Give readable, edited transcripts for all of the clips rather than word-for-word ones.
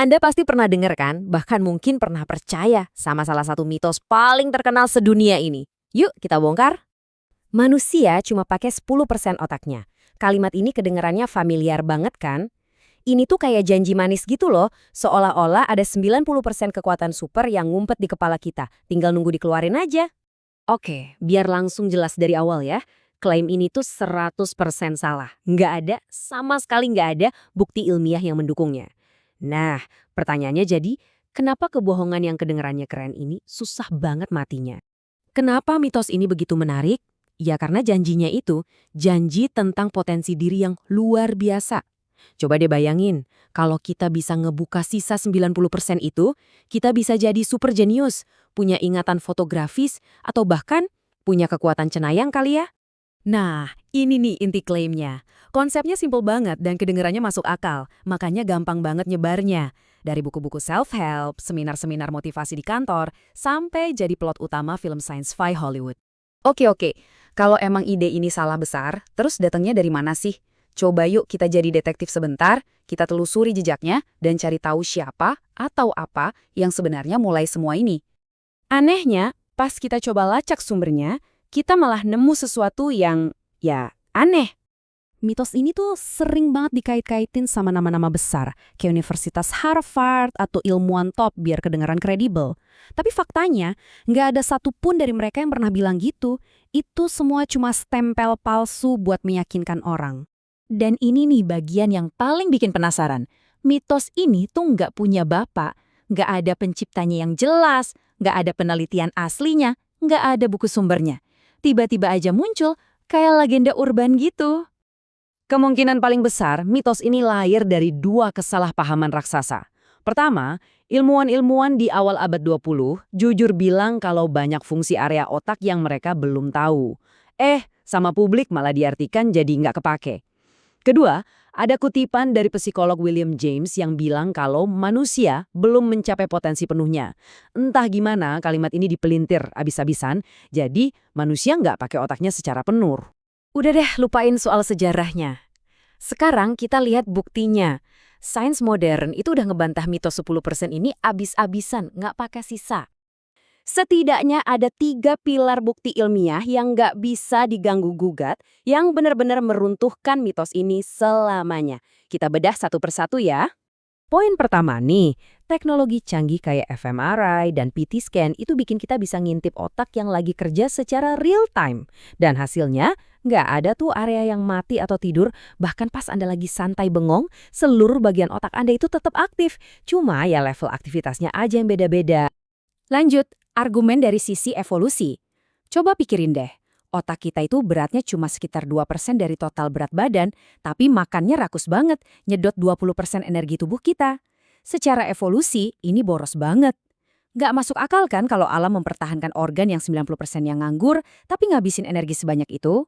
Anda pasti pernah dengar kan, bahkan mungkin pernah percaya sama salah satu mitos paling terkenal sedunia ini. Yuk kita bongkar. Manusia cuma pakai 10% otaknya. Kalimat ini kedengarannya familiar banget kan? Ini tuh kayak janji manis gitu loh, seolah-olah ada 90% kekuatan super yang ngumpet di kepala kita, tinggal nunggu dikeluarin aja. Oke, biar langsung jelas dari awal ya. Klaim ini tuh 100% salah. Nggak ada, sama sekali nggak ada bukti ilmiah yang mendukungnya. Nah, pertanyaannya jadi, kenapa kebohongan yang kedengarannya keren ini susah banget matinya? Kenapa mitos ini begitu menarik? Ya karena janjinya itu, janji tentang potensi diri yang luar biasa. Coba deh bayangin, kalau kita bisa ngebuka sisa 90% itu, kita bisa jadi super jenius, punya ingatan fotografis, atau bahkan punya kekuatan cenayang kali ya? Nah, ini nih inti klaimnya. Konsepnya simpel banget dan kedengarannya masuk akal, makanya gampang banget nyebarnya. Dari buku-buku self-help, seminar-seminar motivasi di kantor, sampai jadi plot utama film sci-fi Hollywood. Oke, kalau emang ide ini salah besar, terus datangnya dari mana sih? Coba yuk kita jadi detektif sebentar, kita telusuri jejaknya, dan cari tahu siapa atau apa yang sebenarnya mulai semua ini. Anehnya, pas kita coba lacak sumbernya, kita malah nemu sesuatu yang, ya, aneh. Mitos ini tuh sering banget dikait-kaitin sama nama-nama besar, kayak Universitas Harvard atau ilmuwan top biar kedengaran kredibel. Tapi faktanya, nggak ada satupun dari mereka yang pernah bilang gitu. Itu semua cuma stempel palsu buat meyakinkan orang. Dan ini nih bagian yang paling bikin penasaran. Mitos ini tuh nggak punya bapak, nggak ada penciptanya yang jelas, nggak ada penelitian aslinya, nggak ada buku sumbernya. Tiba-tiba aja muncul kayak legenda urban gitu. Kemungkinan paling besar, mitos ini lahir dari dua kesalahpahaman raksasa. Pertama, ilmuwan-ilmuwan di awal abad 20 jujur bilang kalau banyak fungsi area otak yang mereka belum tahu. Sama publik malah diartikan jadi nggak kepake. Kedua, ada kutipan dari psikolog William James yang bilang kalau manusia belum mencapai potensi penuhnya. Entah gimana kalimat ini dipelintir abis-abisan, jadi manusia nggak pakai otaknya secara penuh. Udah deh, lupain soal sejarahnya. Sekarang kita lihat buktinya. Sains modern itu udah ngebantah mitos 10% ini abis-abisan, nggak pakai sisa. Setidaknya ada 3 pilar bukti ilmiah yang nggak bisa diganggu-gugat, yang benar-benar meruntuhkan mitos ini selamanya. Kita bedah satu persatu ya. Poin pertama nih, teknologi canggih kayak fMRI dan PT scan itu bikin kita bisa ngintip otak yang lagi kerja secara real time. Dan hasilnya, nggak ada tuh area yang mati atau tidur, bahkan pas Anda lagi santai bengong, seluruh bagian otak Anda itu tetap aktif. Cuma ya level aktivitasnya aja yang beda-beda. Lanjut, argumen dari sisi evolusi. Coba pikirin deh, otak kita itu beratnya cuma sekitar 2% dari total berat badan, tapi makannya rakus banget, nyedot 20% energi tubuh kita. Secara evolusi, ini boros banget. Nggak masuk akal kan kalau alam mempertahankan organ yang 90% yang nganggur, tapi ngabisin energi sebanyak itu?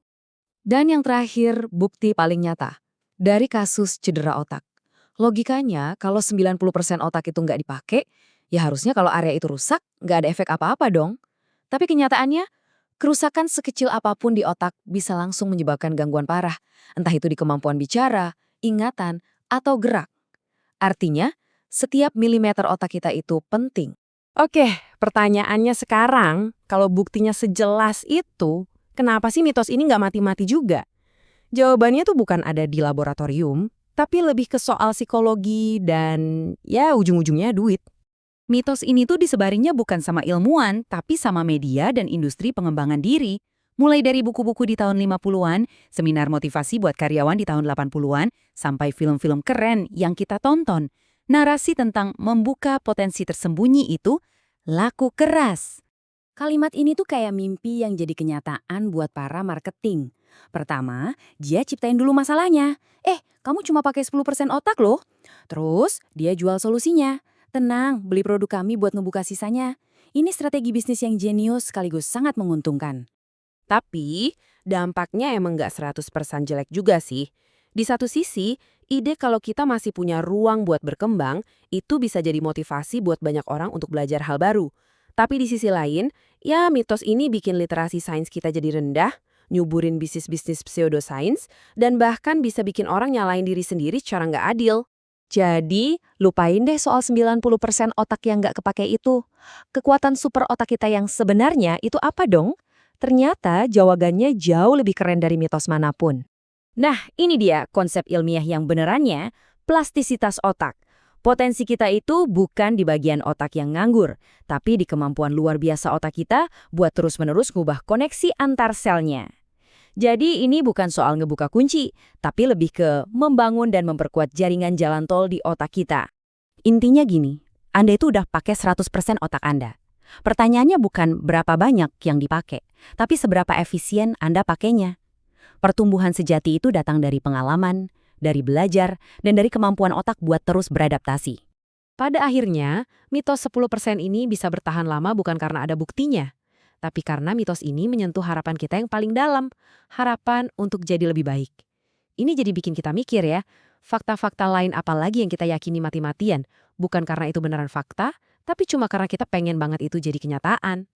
Dan yang terakhir, bukti paling nyata. Dari kasus cedera otak. Logikanya, kalau 90% otak itu nggak dipakai, ya harusnya kalau area itu rusak, nggak ada efek apa-apa dong. Tapi kenyataannya, kerusakan sekecil apapun di otak bisa langsung menyebabkan gangguan parah, entah itu di kemampuan bicara, ingatan, atau gerak. Artinya, setiap milimeter otak kita itu penting. Oke, pertanyaannya sekarang, kalau buktinya sejelas itu, kenapa sih mitos ini nggak mati-mati juga? Jawabannya tuh bukan ada di laboratorium, tapi lebih ke soal psikologi dan ya ujung-ujungnya duit. Mitos ini tuh disebarinnya bukan sama ilmuwan, tapi sama media dan industri pengembangan diri. Mulai dari buku-buku di tahun 50-an, seminar motivasi buat karyawan di tahun 80-an, sampai film-film keren yang kita tonton. Narasi tentang membuka potensi tersembunyi itu laku keras. Kalimat ini tuh kayak mimpi yang jadi kenyataan buat para marketing. Pertama, dia ciptain dulu masalahnya. Kamu cuma pakai 10% otak loh. Terus, dia jual solusinya. Tenang, beli produk kami buat ngebuka sisanya. Ini strategi bisnis yang jenius sekaligus sangat menguntungkan. Tapi, dampaknya emang nggak 100% jelek juga sih. Di satu sisi, ide kalau kita masih punya ruang buat berkembang, itu bisa jadi motivasi buat banyak orang untuk belajar hal baru. Tapi di sisi lain, ya mitos ini bikin literasi sains kita jadi rendah, nyuburin bisnis-bisnis pseudoscience, dan bahkan bisa bikin orang nyalain diri sendiri secara nggak adil. Jadi, lupain deh soal 90% otak yang nggak kepake itu. Kekuatan super otak kita yang sebenarnya itu apa dong? Ternyata jawabannya jauh lebih keren dari mitos manapun. Nah, ini dia konsep ilmiah yang benerannya, plastisitas otak. Potensi kita itu bukan di bagian otak yang nganggur, tapi di kemampuan luar biasa otak kita buat terus-menerus ngubah koneksi antar selnya. Jadi ini bukan soal ngebuka kunci, tapi lebih ke membangun dan memperkuat jaringan jalan tol di otak kita. Intinya gini, Anda itu udah pakai 100% otak Anda. Pertanyaannya bukan berapa banyak yang dipakai, tapi seberapa efisien Anda pakainya. Pertumbuhan sejati itu datang dari pengalaman, dari belajar, dan dari kemampuan otak buat terus beradaptasi. Pada akhirnya, mitos 10% ini bisa bertahan lama bukan karena ada buktinya, tapi karena mitos ini menyentuh harapan kita yang paling dalam, harapan untuk jadi lebih baik. Ini jadi bikin kita mikir ya, fakta-fakta lain apa lagi yang kita yakini mati-matian, bukan karena itu beneran fakta, tapi cuma karena kita pengen banget itu jadi kenyataan.